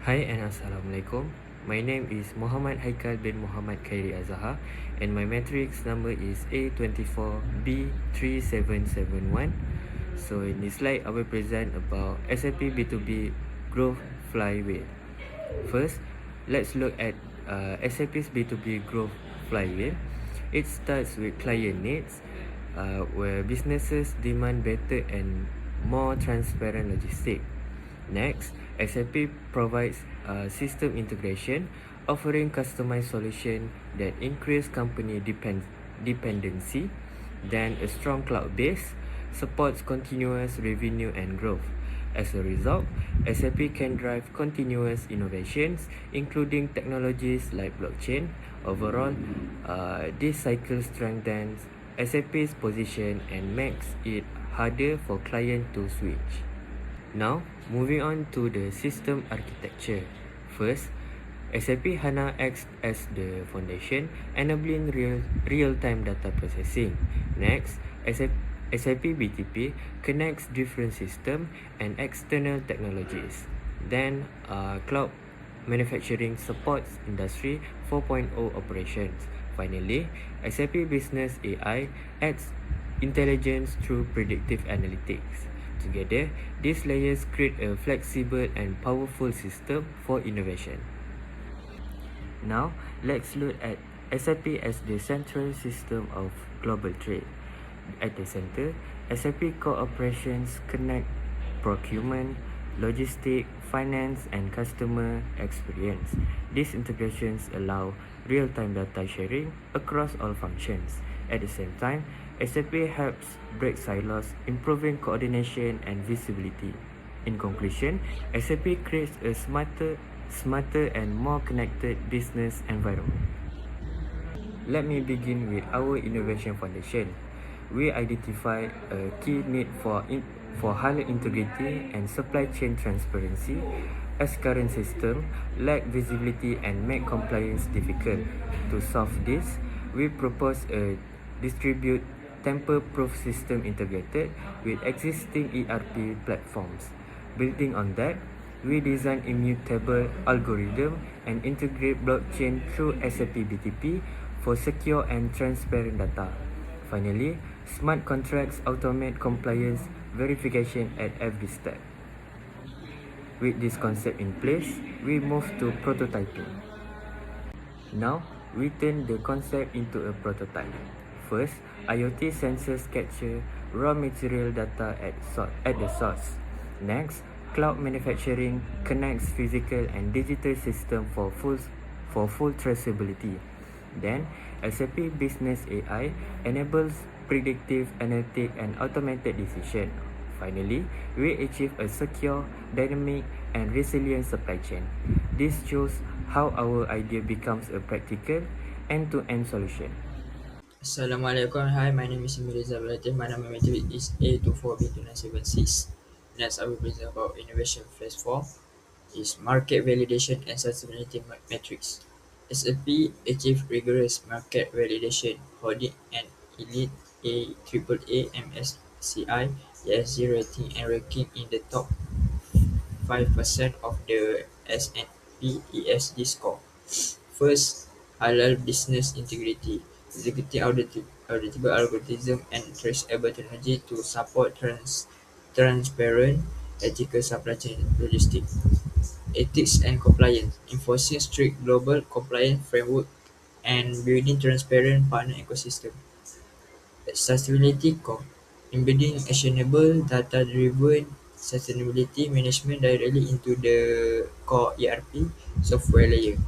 Hi and Assalamualaikum. My name is Muhammad Haikal bin Muhammad Khairi Azhar and my matrix number is A24B3771. So in this slide, I will present about SAP B2B growth flywheel. First, let's look at SAP's B2B growth flywheel. It starts with client needs, where businesses demand better and more transparent logistics. Next, SAP provides system integration, offering customized solution that increase company dependency. Then a strong cloud base supports continuous revenue and growth. As a result, SAP can drive continuous innovations, including technologies like blockchain. Overall, this cycle strengthens SAP's position and makes it harder for clients to switch. Now, moving on to the system architecture. First, SAP HANA acts as the foundation, enabling real-time data processing. Next, SAP BTP connects different systems and external technologies. Then, cloud manufacturing supports Industry 4.0 operations. Finally, SAP Business AI adds intelligence through predictive analytics. Together, these layers create a flexible and powerful system for innovation. Now, let's look at SAP as the central system of global trade. At the center, SAP core operations connect procurement, logistics, finance, and customer experience. These integrations allow real-time data sharing across all functions. At the same time, SAP helps break silos, improving coordination and visibility. In conclusion, SAP creates a smarter and more connected business environment. Let me begin with our innovation foundation. We identified a key need for higher integrity and supply chain transparency, as current system lack visibility and make compliance difficult. To solve this, we propose a distribute tamper-proof system integrated with existing ERP platforms. Building on that, we design immutable algorithm and integrate blockchain through SAP BTP for secure and transparent data. Finally, smart contracts automate compliance verification at every step. With this concept in place, we move to prototyping. Now, we turn the concept into a prototype. First, IoT sensors capture raw material data at the source. Next, cloud manufacturing connects physical and digital system for full traceability. Then, SAP Business AI enables predictive analytic and automated decision. Finally, we achieve a secure, dynamic, and resilient supply chain. This shows how our idea becomes a practical end-to-end solution. Assalamualaikum. Hi, my name is Mirza Balatin. My number matrix is A24B2976. Next, I will present about innovation phase 4 is market validation and sustainability metrics. SAP achieved rigorous market validation, holding an elite AAA MSCI ESG rating and ranking in the top 5% of the S&P ESG score. First, halal business integrity, executing auditable algorithm and traceable technology to support transparent, ethical supply chain logistics. Ethics and compliance, enforcing strict global compliance framework and building transparent partner ecosystem. Sustainability core, embedding actionable data-driven sustainability management directly into the core ERP software layer.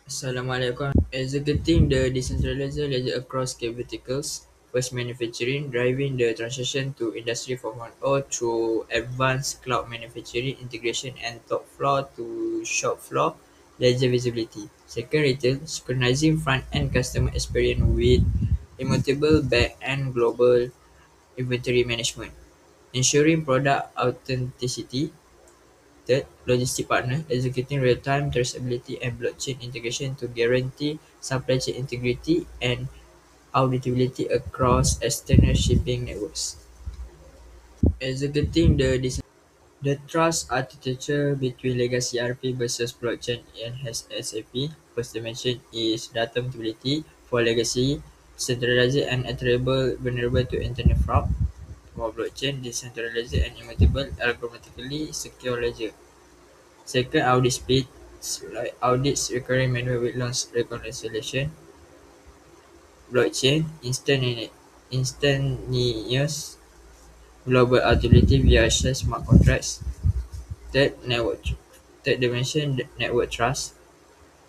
Assalamualaikum. Executing the decentralized ledger across key verticals. First, manufacturing, driving the transition to Industry 4.0 through advanced cloud manufacturing integration and top floor to shop floor ledger visibility. Second, retail, synchronizing front-end customer experience with immutable back-end global inventory management. Ensuring product authenticity. Third, logistic partner, executing real-time traceability and blockchain integration to guarantee supply chain integrity and auditability across external shipping networks. Executing the The trust architecture between legacy ERP versus blockchain enhanced SAP. First dimension is data mutability for legacy, centralized and iterable, vulnerable to internet fraud. For blockchain, decentralized and immutable, algorithmically secure ledger. Second, audit speed, like audits recurring manual with loss reconciliation. Blockchain, instantaneous global auditability via shared smart contracts. Third, third dimension, network trust.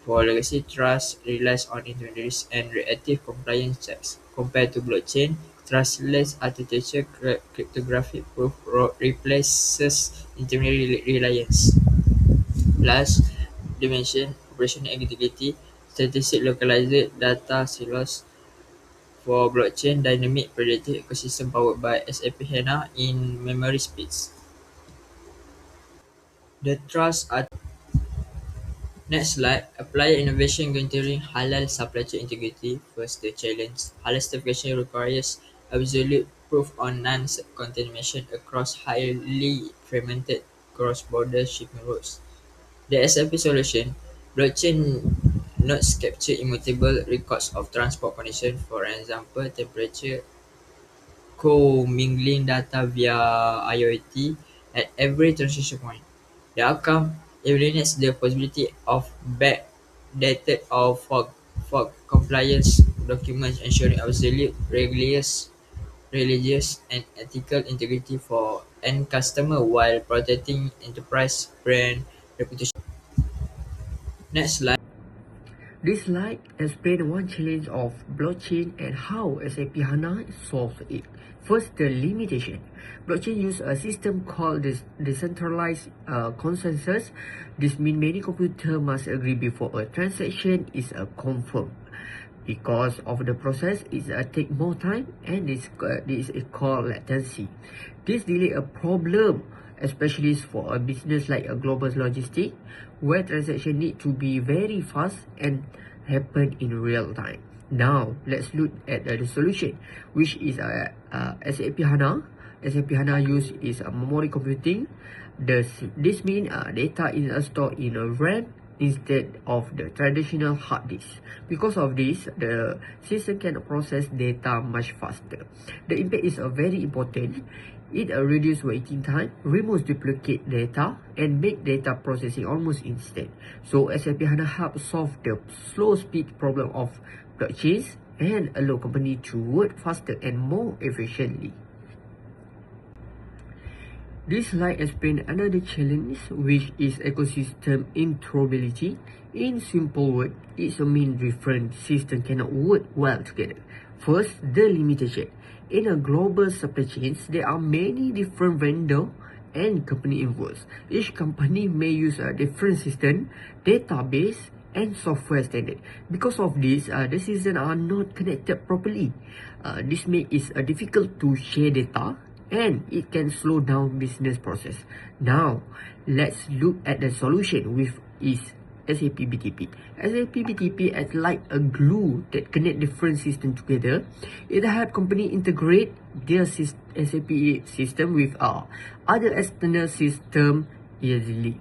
For legacy trust relies on intermediaries and reactive compliance checks. Compared to blockchain, trustless architecture cryptographic proof replaces intermediary reliance. Last dimension, operational integrity, statistic localized data silos. For blockchain, dynamic predictive ecosystem powered by SAP HANA in memory speeds. The trust Next slide, apply innovation guaranteeing halal supply chain integrity. First, the challenge. Halal certification requires absolute proof on non-contamination across highly fragmented cross-border shipping routes. The SAP solution, blockchain nodes capture immutable records of transport conditions, for example, temperature, co-mingling data via IoT at every transition point. The outcome eliminates the possibility of backdated or fog compliance documents, ensuring absolute religious and ethical integrity for end customer while protecting enterprise brand reputation. Next slide. This slide explains one challenge of blockchain and how SAP HANA solves it. First, the limitation. Blockchain uses a system called decentralized consensus. This means many computers must agree before a transaction is confirmed. Because of the process, it take more time and this is called latency. This delay a problem, especially for a business like a global logistic, where transaction need to be very fast and happen in real time. Now, let's look at the solution, which is SAP HANA. SAP HANA use is a memory computing. This means data is stored in a RAM instead of the traditional hard disk. Because of this, the system can process data much faster. The impact is very important. It reduces waiting time, removes duplicate data, and make data processing almost instant. So SAP HANA helps solve the slow speed problem of blockchains and allow company to work faster and more efficiently. This slide explains another challenge, which is ecosystem interoperability. In simple words, it means different systems cannot work well together. First, the limitation. In a global supply chains, there are many different vendors and company involved. Each company may use a different system, database, and software standard. Because of this, the systems are not connected properly. This makes it difficult to share data and it can slow down business process. Now, let's look at the solution with is SAP BTP. SAP BTP is like a glue that connect different systems together. It helps company integrate their SAP system with other external system easily.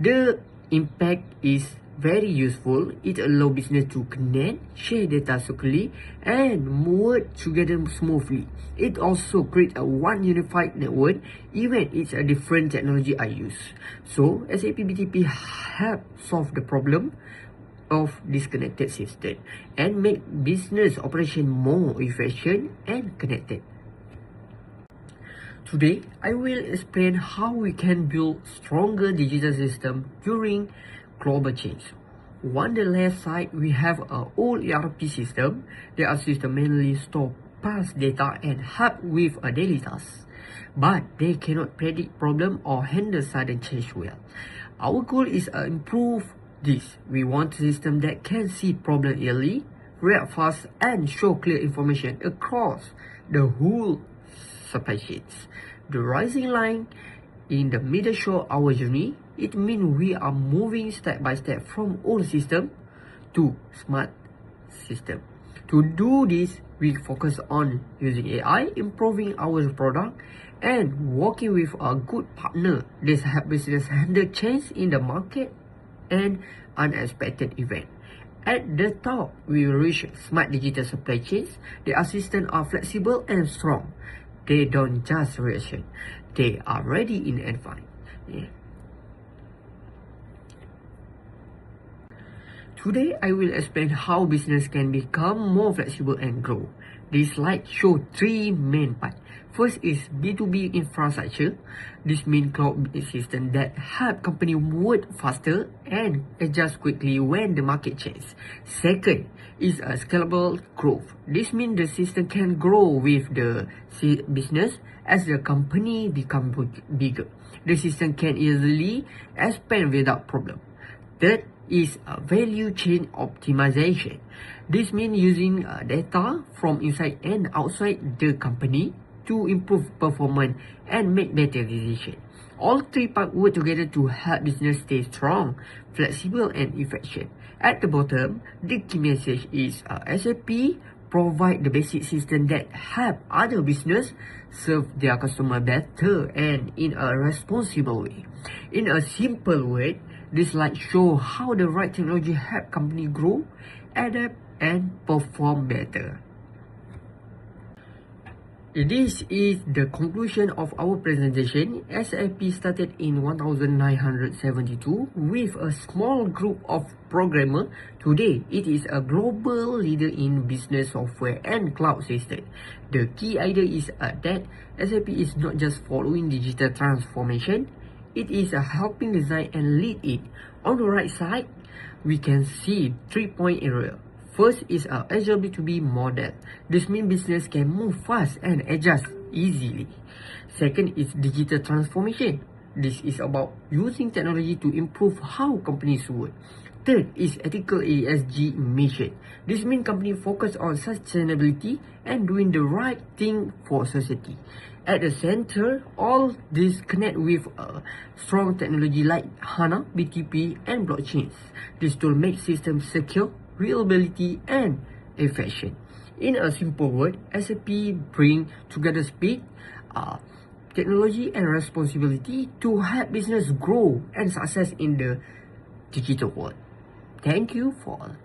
The impact is very useful. It allows business to connect, share data securely, and work together smoothly. It also creates a one unified network, even it's a different technology I use. So SAP BTP help solve the problem of disconnected system and make business operation more efficient and connected. Today, I will explain how we can build stronger digital system during global change. On the left side, we have an old ERP system. Their system mainly store past data and help with a daily task, but they cannot predict problem or handle sudden change well. Our goal is to improve this. We want a system that can see problem early, react fast, and show clear information across the whole supply chains. The rising line in the middle show our journey. It means we are moving step by step from old system to smart system. To do this, we focus on using AI, improving our product, and working with a good partner. This help business handle change in the market and unexpected event. At the top, we reach smart digital supply chains. The assistants are flexible and strong. They don't just reaction. They are ready in advance. Yeah. Today, I will explain how business can become more flexible and grow. This slide shows three main parts. First is B2B infrastructure. This means cloud-based system that help company work faster and adjust quickly when the market changes. Second is a scalable growth. This means the system can grow with the business as the company become bigger. The system can easily expand without problem. Third is a value chain optimization. This means using data from inside and outside the company to improve performance and make better decisions. All three parts work together to help business stay strong, flexible, and efficient. At the bottom, the key message is SAP provide the basic system that help other business serve their customer better and in a responsible way. In a simple way, this slide show how the right technology help company grow, adapt, and perform better. This is the conclusion of our presentation. SAP started in 1972 with a small group of programmers. Today, it is a global leader in business software and cloud system. The key idea is that SAP is not just following digital transformation, it is helping design and lead it. On the right side, we can see 3-point area. First is our Agile B2B model. This means business can move fast and adjust easily. Second is digital transformation. This is about using technology to improve how companies work. Third is ethical ESG mission. This means companies focus on sustainability and doing the right thing for society. At the center, all this connect with a strong technology like HANA, BTP, and blockchains. This tool makes systems secure, reliability, and efficient. In a simple word, SAP bring together speed, technology, and responsibility to help business grow and success in the digital world. Thank you for